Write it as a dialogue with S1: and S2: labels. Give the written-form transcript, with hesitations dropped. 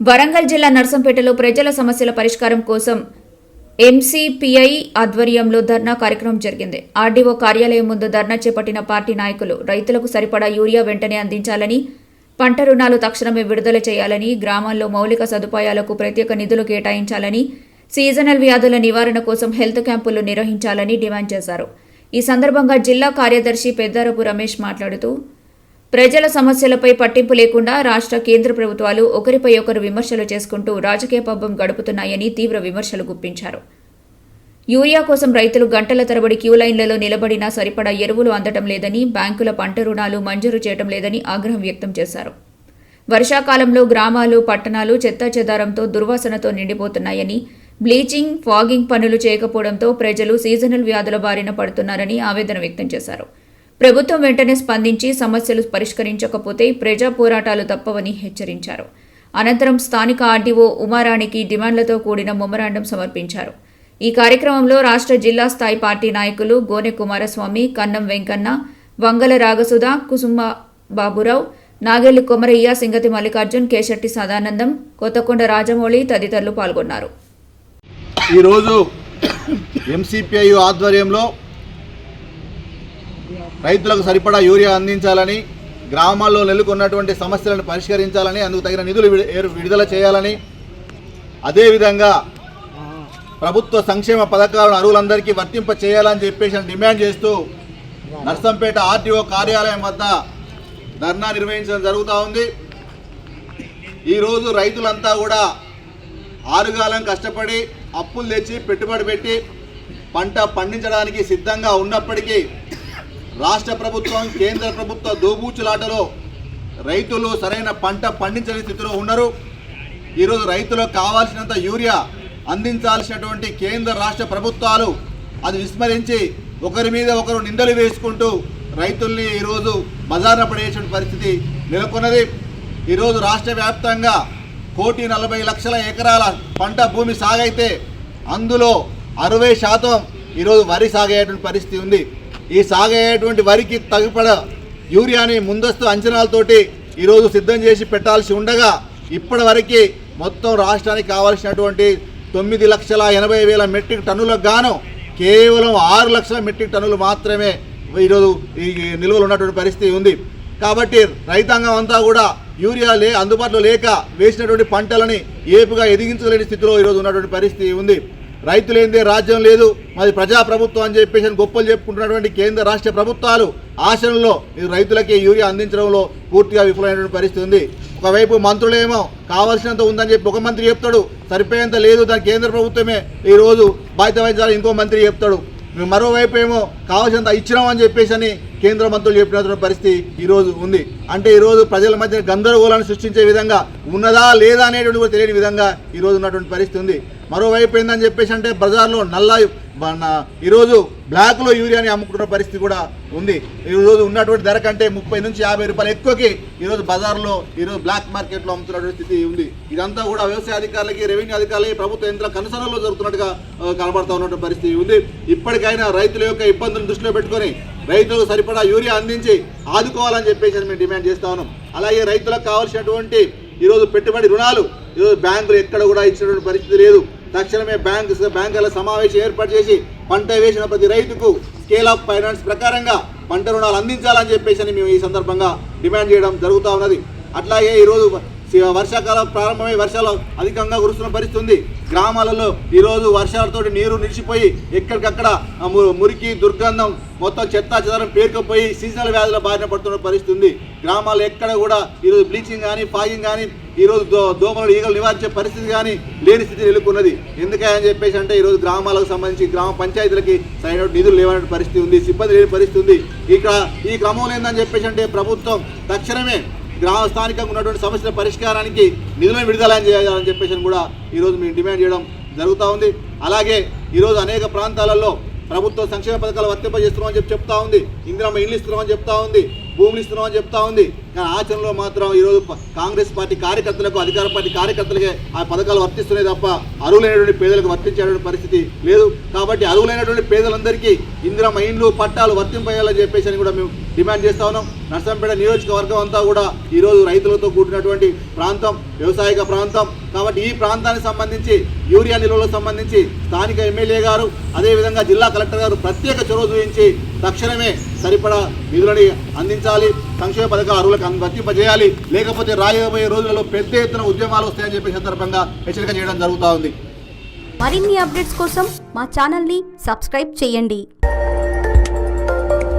S1: వరంగల్ జిల్లా నర్సంపేటలో ప్రజల సమస్యల పరిష్కారం కోసం ఎంసీపీఐ ఆధ్వర్యంలో ధర్నా కార్యక్రమం జరిగింది. ఆర్డీఓ కార్యాలయం ముందు ధర్నా చేపట్టిన పార్టీ నాయకులు రైతులకు సరిపడా యూరియా వెంటనే అందించాలని, పంట రుణాలు తక్షణమే విడుదల చేయాలని, గ్రామాల్లో మౌలిక సదుపాయాలకు ప్రత్యేక నిధులు కేటాయించాలని, సీజనల్ వ్యాధుల నివారణ కోసం హెల్త్ క్యాంపులు నిర్వహించాలని డిమాండ్ చేశారు. ఈ సందర్భంగా జిల్లా కార్యదర్శి పెద్దారపు రమేష్ మాట్లాడుతూ ప్రజల సమస్యలపై పట్టింపు లేకుండా రాష్ట్ర కేంద్ర ప్రభుత్వాలు ఒకరిపై ఒకరు విమర్శలు చేసుకుంటూ రాజకీయ పబ్బం గడుపుతున్నాయని తీవ్ర విమర్శలు గుప్పించారు. యూరియా కోసం రైతులు గంటల తరబడి క్యూ లైన్లలో నిలబడినా సరిపడా ఎరువులు అందటం లేదని, బ్యాంకుల పంట రుణాలు మంజూరు చేయడం లేదని ఆగ్రహం వ్యక్తం చేశారు. వర్షాకాలంలో గ్రామాలు, పట్టణాలు చెత్తాచెదారంతో దుర్వాసనతో నిండిపోతున్నాయని, బ్లీచింగ్, ఫాగింగ్ పనులు చేయకపోవడంతో ప్రజలు సీజనల్ వ్యాధుల బారిన పడుతున్నారని ఆవేదన వ్యక్తం చేశారు. ప్రభుత్వం వెంటనే స్పందించి సమస్యలు పరిష్కరించకపోతే ప్రజా పోరాటాలు తప్పవని హెచ్చరించారు. అనంతరం స్థానిక ఆర్డీఓ ఉమారాణికి డిమాండ్లతో కూడిన మెమరాండం సమర్పించారు. ఈ కార్యక్రమంలో రాష్ట్ర జిల్లా స్థాయి పార్టీ నాయకులు గోనె కుమారస్వామి, కన్నం వెంకన్న, వంగల రాగసుధ, కుసుమ బాబురావు, నాగెల్లి కొమరయ్య, సింగతి మల్లికార్జున్, కేశెట్టి సదానందం, కొత్తకొండ రాజమౌళి తదితరులు పాల్గొన్నారు.
S2: ఈరోజు ఎంసీపీఐ ఆధ్వర్యంలో రైతులకు సరిపడా యూరియా అందించాలని, గ్రామాల్లో నెలకొన్నటువంటి సమస్యలను పరిష్కరించాలని, అందుకు తగిన నిధులు విడుదల చేయాలని, అదేవిధంగా ప్రభుత్వ సంక్షేమ పథకాలను అర్హులందరికీ వర్తింప చేయాలని చెప్పేసి డిమాండ్ చేస్తూ నర్సంపేట ఆర్టీఓ కార్యాలయం వద్ద ధర్నా నిర్వహించడం జరుగుతూ ఉంది. ఈరోజు రైతులంతా కూడా ఆరుగాలం కష్టపడి అప్పులు తెచ్చి పెట్టుబడి పెట్టి పంట పండించడానికి సిద్ధంగా ఉన్నప్పటికీ రాష్ట్ర ప్రభుత్వం, కేంద్ర ప్రభుత్వ దోబూచులాటలో రైతులు సరైన పంట పండించని స్థితిలో ఉన్నారు. ఈరోజు రైతులకు కావాల్సినంత యూరియా అందించాల్సినటువంటి కేంద్ర రాష్ట్ర ప్రభుత్వాలు అది విస్మరించి ఒకరి మీద ఒకరు నిందలు వేసుకుంటూ రైతుల్ని ఈరోజు బజార్న పడేసే పరిస్థితి నెలకొన్నది. ఈరోజు రాష్ట్ర వ్యాప్తంగా 1,40,00,000 ఎకరాల పంట భూమి సాగైతే అందులో 60% ఈరోజు వరి సాగేటువంటి పరిస్థితి ఉంది. ఈ సాగేటువంటి వరికి తగిపడ యూరియాని ముందస్తు అంచనాలతోటి ఈరోజు సిద్ధం చేసి పెట్టాల్సి ఉండగా ఇప్పటి వరకు మొత్తం రాష్ట్రానికి కావాల్సినటువంటి 9,80,000 మెట్రిక్ టన్నులకు గాను కేవలం 6 లక్షల మెట్రిక్ టన్నులు మాత్రమే ఈరోజు ఈ నిల్వలు ఉన్నటువంటి పరిస్థితి ఉంది. కాబట్టి రైతాంగం అంతా కూడా యూరియా అందుబాటులో లేక వేసినటువంటి పంటలని ఏపుగా ఎదిగించలేని స్థితిలో ఈరోజు ఉన్నటువంటి పరిస్థితి ఉంది. రైతులేందే రాజ్యం లేదు, మాది ప్రజాప్రభుత్వం అని చెప్పేసి గొప్పలు చెప్పుకుంటున్నటువంటి కేంద్ర రాష్ట్ర ప్రభుత్వాలు ఆశలలో రైతులకి యూరియా అందించడంలో పూర్తిగా విఫలమైనటువంటి పరిస్థితి ఉంది. ఒకవైపు మంత్రులేమో కావాల్సినంత ఉందని చెప్పి ఒక మంత్రి చెప్తాడు, సరిపోయేంత లేదు, దాని కేంద్ర ప్రభుత్వమే ఈరోజు బాధ్యత వహించాలని ఇంకో మంత్రి చెప్తాడు. మరోవైపు ఏమో కావాల్సినంత ఇచ్చినామని చెప్పేసి అని కేంద్ర మంత్రులు చెప్పినటువంటి పరిస్థితి ఈరోజు ఉంది. అంటే ఈరోజు ప్రజల మధ్య గందరగోళాన్ని సృష్టించే విధంగా ఉన్నదా లేదా అనేటువంటి కూడా తెలియని విధంగా ఈరోజు ఉన్నటువంటి పరిస్థితి ఉంది. మరోవైపు ఏందని చెప్పేసి అంటే బజార్లో ఈరోజు బ్లాక్లో యూరియాని అమ్ముకుంటున్న పరిస్థితి కూడా ఉంది. ఈరోజు ఉన్నటువంటి ధర కంటే 30 నుంచి 50 రూపాయలు ఎక్కువకి ఈరోజు బజార్లో ఈరోజు బ్లాక్ మార్కెట్లో అమ్ముతున్నటువంటి స్థితి ఉంది. ఇదంతా కూడా వ్యవసాయ అధికారులకి, రెవెన్యూ అధికారులకి, ప్రభుత్వ యంత్రాల కనుసరణలో జరుగుతున్నట్టుగా కనబడుతూ ఉన్నటువంటి పరిస్థితి ఉంది. ఇప్పటికైనా రైతుల యొక్క ఇబ్బందులను దృష్టిలో పెట్టుకొని రైతులకు సరిపడా యూరియా అందించి ఆదుకోవాలని చెప్పేసి మేము డిమాండ్ చేస్తా ఉన్నాం. అలాగే రైతులకు కావాల్సినటువంటి ఈరోజు పెట్టుబడి రుణాలు ఈరోజు బ్యాంకులు ఎక్కడ కూడా ఇచ్చినటువంటి పరిస్థితి లేదు. తక్షణమే బ్యాంకుల సమావేశం ఏర్పాటు చేసి పంట వేసిన ప్రతి రైతుకు స్కేల్ ఆఫ్ ఫైనాన్స్ ప్రకారంగా పంట రుణాలు అందించాలని చెప్పేసి మేము ఈ సందర్భంగా డిమాండ్ చేయడం జరుగుతూ ఉన్నది. అట్లాగే ఈరోజు వర్షాకాలం ప్రారంభమై వర్షాలు అధికంగా కురుస్తున్న పరిస్థితి ఉంది. గ్రామాలలో ఈరోజు వర్షాలతో నీరు నిలిచిపోయి ఎక్కడికక్కడ మురికి, దుర్గంధం, మొత్తం చెత్తా చెదారం పేరుకుపోయి సీజనల్ వ్యాధుల బారిన పడుతున్న పరిస్థితి ఉంది. గ్రామాల్లో ఎక్కడ కూడా ఈరోజు బ్లీచింగ్ కానీ, ఫాగింగ్ కానీ, ఈరోజు దోమలు, ఈగలు నివారించే పరిస్థితి కానీ లేని స్థితి నెలకొన్నది. ఎందుకని చెప్పేసి అంటే ఈరోజు గ్రామాలకు సంబంధించి గ్రామ పంచాయతీలకి సరైన నిధులు లేవనే పరిస్థితి ఉంది, సిబ్బంది లేని పరిస్థితి ఉంది. ఈ క్రమంలో ఏందని చెప్పేసి అంటే ప్రభుత్వం తక్షణమే స్థానికంగా ఉన్నటువంటి సమస్యల పరిష్కారానికి నిధులను విడుదల చేయాలని చెప్పేసి కూడా ఈరోజు మేము డిమాండ్ చేయడం జరుగుతూ ఉంది. అలాగే ఈరోజు అనేక ప్రాంతాలలో ప్రభుత్వ సంక్షేమ పథకాలు వర్తింపజేస్తున్నామని చెప్తా ఉంది, ఇందిరమ్మ ఇల్లు ఇస్తున్నామని చెప్తా ఉంది, భూములు ఇస్తున్నామని చెప్తా ఉంది. కానీ ఆచరణలో మాత్రం ఈరోజు కాంగ్రెస్ పార్టీ కార్యకర్తలకు, అధికార పార్టీ కార్యకర్తలకే ఆ పథకాలు వర్తిస్తున్నాయి తప్ప అర్హులైనటువంటి పేదలకు వర్తించేటువంటి పరిస్థితి లేదు. కాబట్టి అర్హులైనటువంటి పేదలందరికీ ఇందిరమ్మ ఇండ్లు పట్టాలు వర్తింపజేయాలని చెప్పేసి అని కూడా మేము డిమాండ్ చేస్తా ఉన్నాం. నర్సంపేట నియోజకవర్గం అంతా కూడా ఈరోజు రైతులతో కూడినటువంటి ప్రాంతం, వ్యవసాయక ప్రాంతం. కాబట్టి ఈ ప్రాంతానికి సంబంధించి యూరియా నిల్వలకు సంబంధించి స్థానిక ఎమ్మెల్యే గారు, అదేవిధంగా జిల్లా కలెక్టర్ గారు ప్రత్యేక చొరవ చూపించి తక్షణమే సరిపడా నిధులని అందించాలి, సంక్షేమ పథకాలు అర్హులకు వర్తింపజేయాలి. లేకపోతే రాబోయే రోజులలో పెద్ద ఎత్తున ఉద్యమాలు వస్తాయని చెప్పే సందర్భంగా హెచ్చరిక చేయడం జరుగుతూ ఉంది.
S3: మరిన్ని అప్డేట్స్ కోసం మా ఛానల్ని సబ్స్క్రైబ్ చేయండి.